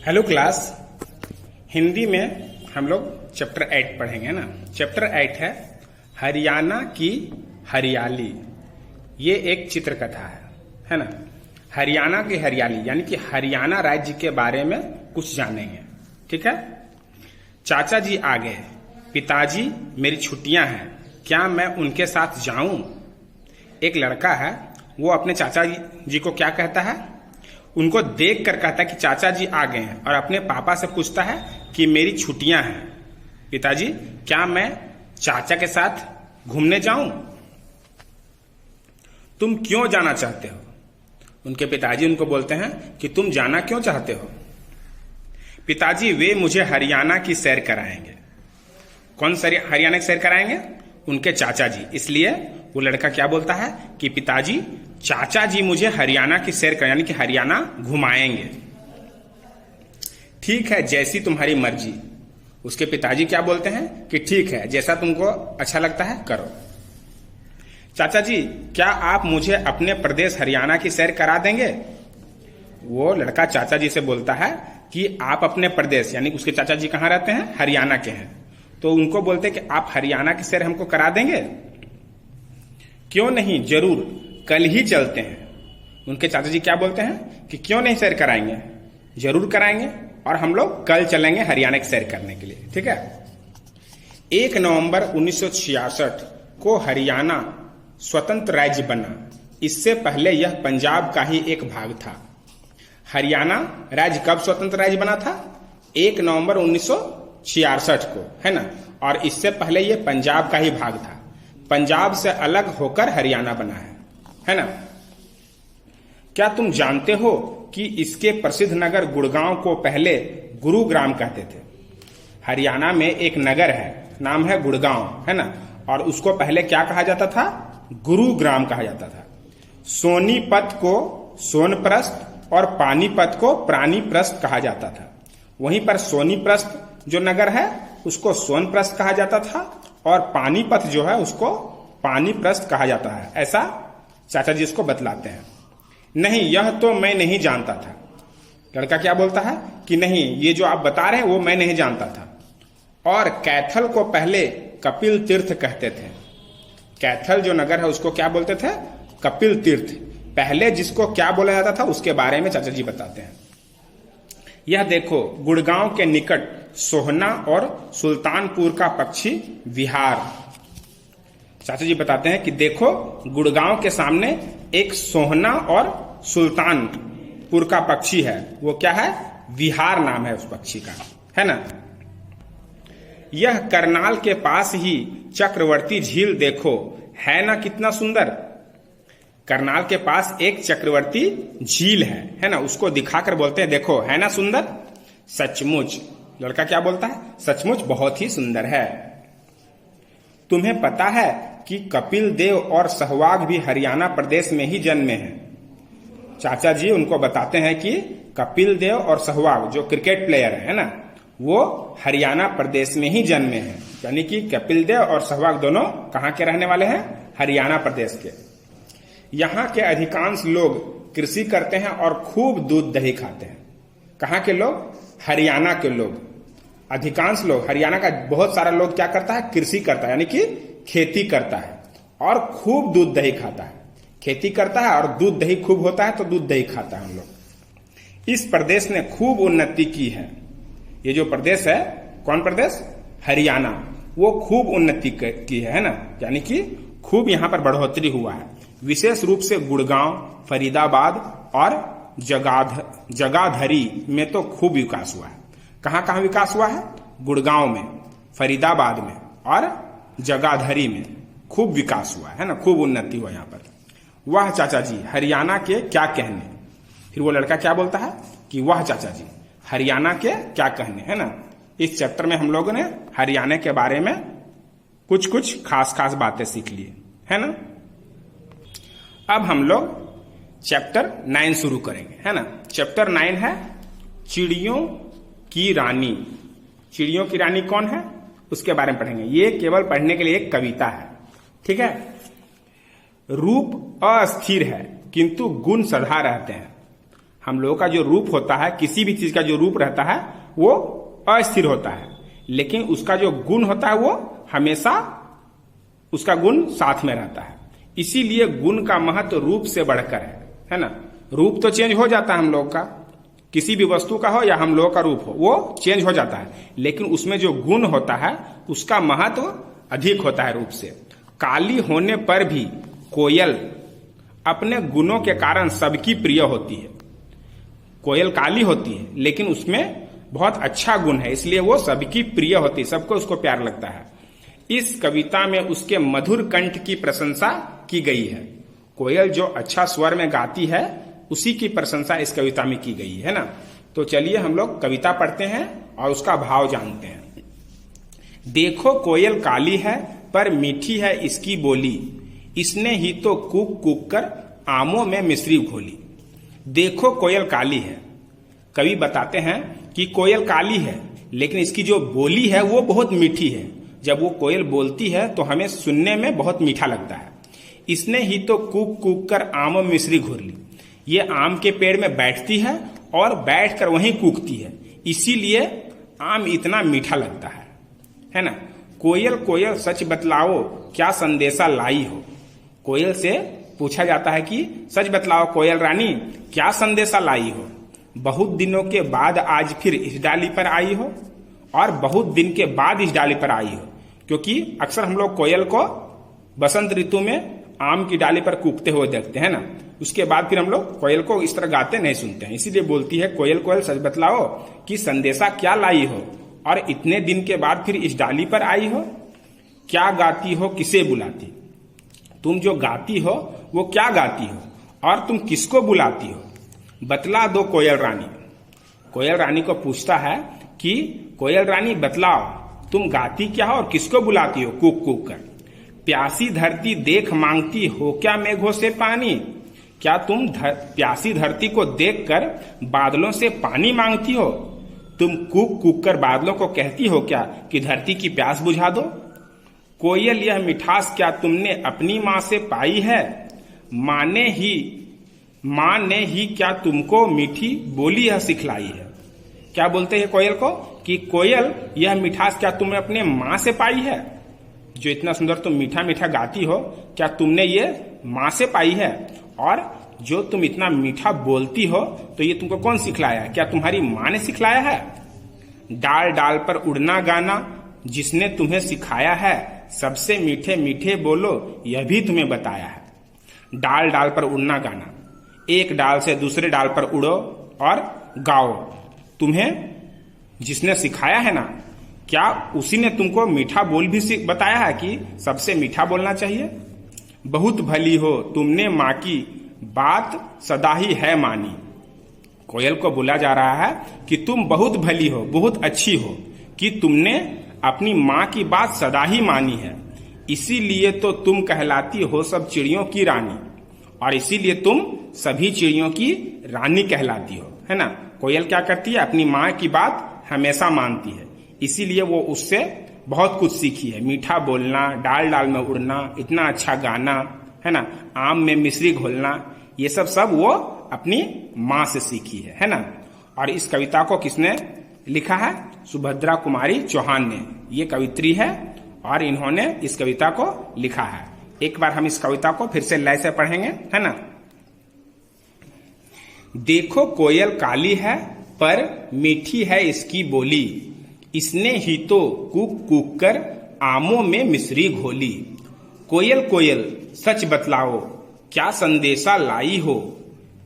Hello class. Hindi में हम लोग चैप्टर 8 पढ़ेंगे ना। चैप्टर 8 है हरियाणा की हरियाली। ये एक चित्र कथा है ना। हरियाणा की हरियाली यानी कि हरियाणा राज्य के बारे में कुछ जानेंगे। ठीक है। चाचा जी आ गए। पिताजी मेरी छुट्टियां हैं, क्या मैं उनके साथ जाऊं? एक लड़का है, वो अपने चाचा जी को क्या कहता है? उनको देख कर कहता है कि चाचा जी आ गए हैं, और अपने पापा से पूछता है कि मेरी छुट्टियां हैं, पिताजी क्या मैं चाचा के साथ घूमने जाऊं? तुम क्यों जाना चाहते हो? उनके पिताजी उनको बोलते हैं कि तुम जाना क्यों चाहते हो? पिताजी वे मुझे हरियाणा की सैर कराएंगे। कौन हरियाणा की सैर कराएंगे? उनके चाचा जी। इसलिए वो लड़का क्या बोलता है कि पिताजी चाचा जी मुझे हरियाणा की सैर कराएंगे, यानी कि हरियाणा घुमाएंगे। ठीक है, जैसी तुम्हारी मर्जी। उसके पिताजी क्या बोलते हैं कि ठीक है, जैसा तुमको अच्छा लगता है करो। चाचा जी क्या आप मुझे अपने प्रदेश हरियाणा की सैर करा देंगे? वो लड़का चाचा जी से बोलता है कि आप अपने प्रदेश, यानी उसके चाचा जी कहाँ रहते हैं? हरियाणा के हैं। तो उनको बोलते हैं कि आप हरियाणा की सैर हमको करा देंगे? क्यों नहीं, जरूर, कल ही चलते हैं। उनके चाचा जी क्या बोलते हैं कि क्यों नहीं सैर कराएंगे, जरूर कराएंगे, और हम लोग कल चलेंगे हरियाणा की सैर करने के लिए। ठीक है। 1 नवंबर 1966 को हरियाणा स्वतंत्र राज्य बना। इससे पहले यह पंजाब का ही एक भाग था। हरियाणा राज्य कब स्वतंत्र राज्य बना था? 1 नवंबर 1966 को, है ना। और इससे पहले यह पंजाब का ही भाग था। पंजाब से अलग होकर हरियाणा बना है ना। क्या तुम जानते हो कि इसके प्रसिद्ध नगर गुड़गांव को पहले गुरुग्राम कहते थे? हरियाणा में एक नगर है, नाम है गुड़गांव, है ना। और उसको पहले क्या कहा जाता था? गुरुग्राम कहा जाता था। सोनीपत को सोनप्रस्थ और पानीपत को प्राणीप्रस्थ कहा जाता था। वहीं पर सोनीप्रस्थ जो नगर है उसको सोनप्रस्थ कहा जाता था, और पानीपत जो है उसको पानीप्रस्थ कहा जाता है। ऐसा चाचा जी इसको बतलाते हैं। नहीं, यह तो मैं नहीं जानता था। लड़का क्या बोलता है कि नहीं, ये जो आप बता रहे हैं वो मैं नहीं जानता था। और कैथल को पहले कपिल तीर्थ कहते थे। कैथल जो नगर है उसको क्या बोलते थे? कपिल तीर्थ। पहले जिसको क्या बोला जाता था उसके बारे में चाचा जी बताते हैं। यह देखो, गुड़गांव के निकट सोहना और सुल्तानपुर का पक्षी विहार। चाचा जी बताते हैं कि देखो, गुड़गांव के सामने एक सोहना और सुल्तानपुर का पक्षी है। वो क्या है? विहार नाम है उस पक्षी का, है ना। यह करनाल के पास ही चक्रवर्ती झील देखो, है ना कितना सुंदर। करनाल के पास एक चक्रवर्ती झील है ना। उसको दिखाकर बोलते हैं देखो, है ना सुंदर। सचमुच, लड़का क्या बोलता है? सचमुच बहुत ही सुंदर है। तुम्हें पता है कि कपिल देव और सहवाग भी हरियाणा प्रदेश में ही जन्मे हैं। चाचा जी उनको बताते हैं कि कपिल देव और सहवाग जो क्रिकेट प्लेयर है ना, वो हरियाणा प्रदेश में ही जन्मे हैं। यानी कि कपिल देव और सहवाग दोनों कहाँ के रहने वाले हैं? हरियाणा प्रदेश के। यहाँ के अधिकांश लोग कृषि करते हैं और खूब दूध दही खाते हैं। कहाँ के लोग? हरियाणा के लोग। अधिकांश लोग, हरियाणा का बहुत सारा लोग क्या करता है? कृषि करता है, यानी कि खेती करता है, और खूब दूध दही खाता है। खेती करता है और दूध दही खूब होता है तो दूध दही खाता है हम लोग। इस प्रदेश ने खूब उन्नति की है। ये जो प्रदेश है, कौन प्रदेश? हरियाणा। वो खूब उन्नति की है ना। यानी कि खूब यहाँ पर बढ़ोतरी हुआ है। विशेष रूप से गुड़गांव, फरीदाबाद और जगाधरी में तो खूब विकास हुआ है। कहाँ कहाँ विकास हुआ है? गुड़गांव में, फरीदाबाद में और जगाधरी में खूब विकास हुआ है ना। खूब उन्नति हुआ यहाँ पर। वह चाचा जी हरियाणा के क्या कहने। फिर वो लड़का क्या बोलता है कि वह चाचा जी हरियाणा के क्या कहने, है ना। इस चैप्टर में हम लोगों ने हरियाणा के बारे में कुछ कुछ खास खास बातें सीख ली, है ना। अब हम लोग चैप्टर 9 शुरू करेंगे, है ना। चैप्टर 9 है चिड़ियों की रानी। चिड़ियों की रानी कौन है उसके बारे में पढ़ेंगे। ये केवल पढ़ने के लिए एक कविता है, ठीक है। रूप अस्थिर है किंतु गुण सदा रहते हैं। हम लोगों का जो रूप होता है, किसी भी चीज का जो रूप रहता है वो अस्थिर होता है, लेकिन उसका जो गुण होता है वो हमेशा उसका गुण साथ में रहता है। इसीलिए गुण का महत्व रूप से बढ़कर है ना। रूप तो चेंज हो जाता है हम लोग का, किसी भी वस्तु का हो या हम लोगों का रूप हो वो चेंज हो जाता है, लेकिन उसमें जो गुण होता है उसका महत्व अधिक होता है रूप से। काली होने पर भी कोयल अपने गुणों के कारण सबकी प्रिय होती है। कोयल काली होती है लेकिन उसमें बहुत अच्छा गुण है, इसलिए वो सबकी प्रिय होती है, सबको उसको प्यार लगता है। इस कविता में उसके मधुर कंठ की प्रशंसा की गई है। कोयल जो अच्छा स्वर में गाती है उसी की प्रशंसा इस कविता में की गई है ना। तो चलिए हम लोग कविता पढ़ते हैं और उसका भाव जानते हैं। देखो कोयल काली है पर मीठी है इसकी बोली, इसने ही तो कूक कूक कर आमों में मिश्री घोली। देखो कोयल काली है, कवि बताते हैं कि कोयल काली है लेकिन इसकी जो बोली है वो बहुत मीठी है। जब वो कोयल बोलती है तो हमें सुनने में बहुत मीठा लगता है। इसने ही तो कूक कूक कर आमों में मिश्री घोली, ये आम के पेड़ में बैठती है और बैठकर वहीं कूकती है, इसीलिए आम इतना मीठा लगता है ना। कोयल कोयल सच बतलाओ क्या संदेशा लाई हो। कोयल से पूछा जाता है कि सच बतलाओ कोयल रानी क्या संदेशा लाई हो। बहुत दिनों के बाद आज फिर इस डाली पर आई हो, और बहुत दिन के बाद इस डाली पर आई हो, क्योंकि अक्सर हम लोग कोयल को बसंत ऋतु में आम की डाली पर कूकते हुए देखते हैं ना। उसके बाद फिर हम लोग कोयल को इस तरह गाते नहीं सुनते हैं, इसीलिए बोलती है कोयल कोयल सच बतलाओ कि संदेशा क्या लाई हो, और इतने दिन के बाद फिर इस डाली पर आई हो। क्या गाती हो किसे बुलाती, तुम जो गाती हो वो क्या गाती हो और तुम किसको बुलाती हो, बतला दो कोयल रानी। कोयल रानी को पूछता है कि कोयल रानी बतलाओ तुम गाती क्या हो और किसको बुलाती हो कूक कूक कर। प्यासी धरती देख मांगती हो क्या मेघों से पानी, क्या तुम प्यासी धरती को देखकर बादलों से पानी मांगती हो। तुम कूक कूक कर बादलों को कहती हो क्या कि धरती की प्यास बुझा दो। कोयल यह मिठास क्या तुमने अपनी माँ से पाई है, माँ ने ही क्या तुमको मीठी बोली यह सिखलाई है। क्या बोलते हैं कोयल को कि कोयल यह मिठास क्या तुमने अपने माँ से पाई है, जो इतना सुंदर तुम मीठा मीठा गाती हो क्या तुमने ये माँ से पाई है, और जो तुम इतना मीठा बोलती हो तो ये तुमको कौन सिखलाया है, क्या तुम्हारी माँ ने सिखलाया है। डाल डाल पर उड़ना गाना जिसने तुम्हें सिखाया है, सबसे मीठे मीठे बोलो यह भी तुम्हें बताया है। डाल डाल पर उड़ना गाना, एक डाल से दूसरे डाल पर उड़ो और गाओ। तुम्हें जिसने सिखाया है ना, क्या उसी ने तुमको मीठा बोल भी बताया है कि सबसे मीठा बोलना चाहिए। बहुत भली हो तुमने माँ की बात सदा ही है मानी। कोयल को बोला जा रहा है कि तुम बहुत भली हो, बहुत अच्छी हो, कि तुमने अपनी माँ की बात सदा ही मानी है, इसीलिए तो तुम कहलाती हो सब चिड़ियों की रानी, और इसीलिए तुम सभी चिड़ियों की रानी कहलाती हो, है ना। कोयल क्या करती है, अपनी माँ की बात हमेशा मानती है, इसीलिए वो उससे बहुत कुछ सीखी है। मीठा बोलना, डाल डाल में उड़ना, इतना अच्छा गाना, है ना, आम में मिश्री घोलना, ये सब वो अपनी माँ से सीखी है ना। और इस कविता को किसने लिखा है, सुभद्रा कुमारी चौहान ने। ये कवित्री है और इन्होंने इस कविता को लिखा है। एक बार हम इस कविता को फिर से लय से पढ़ेंगे, है ना। देखो कोयल काली है पर मीठी है इसकी बोली, इसने ही तो कूक कूक कर आमों में मिश्री घोली। कोयल कोयल सच बतलाओ क्या संदेशा लाई हो,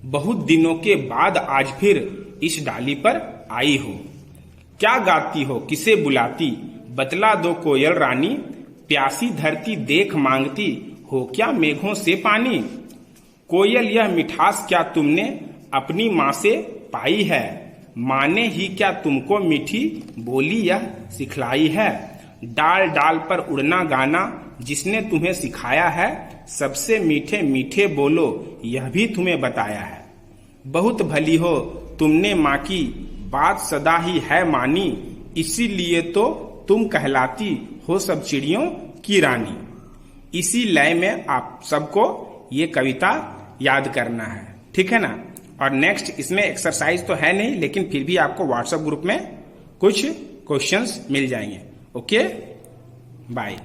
बहुत दिनों के बाद आज फिर इस डाली पर आई हो। क्या गाती हो किसे बुलाती, बतला दो कोयल रानी, प्यासी धरती देख मांगती हो क्या मेघों से पानी। कोयल यह मिठास क्या तुमने अपनी माँ से पाई है, माँ ने ही क्या तुमको मीठी बोली यह सिखलाई है। डाल डाल पर उड़ना गाना जिसने तुम्हें सिखाया है, सबसे मीठे मीठे बोलो यह भी तुम्हें बताया है। बहुत भली हो तुमने माँ की बात सदा ही है मानी, इसीलिए तो तुम कहलाती हो सब चिड़ियों की रानी। इसी लय में आप सबको ये कविता याद करना है, ठीक है ना। और नेक्स्ट इसमें एक्सरसाइज तो है नहीं, लेकिन फिर भी आपको व्हाट्सएप ग्रुप में कुछ क्वेश्चंस मिल जाएंगे। Okay, bye.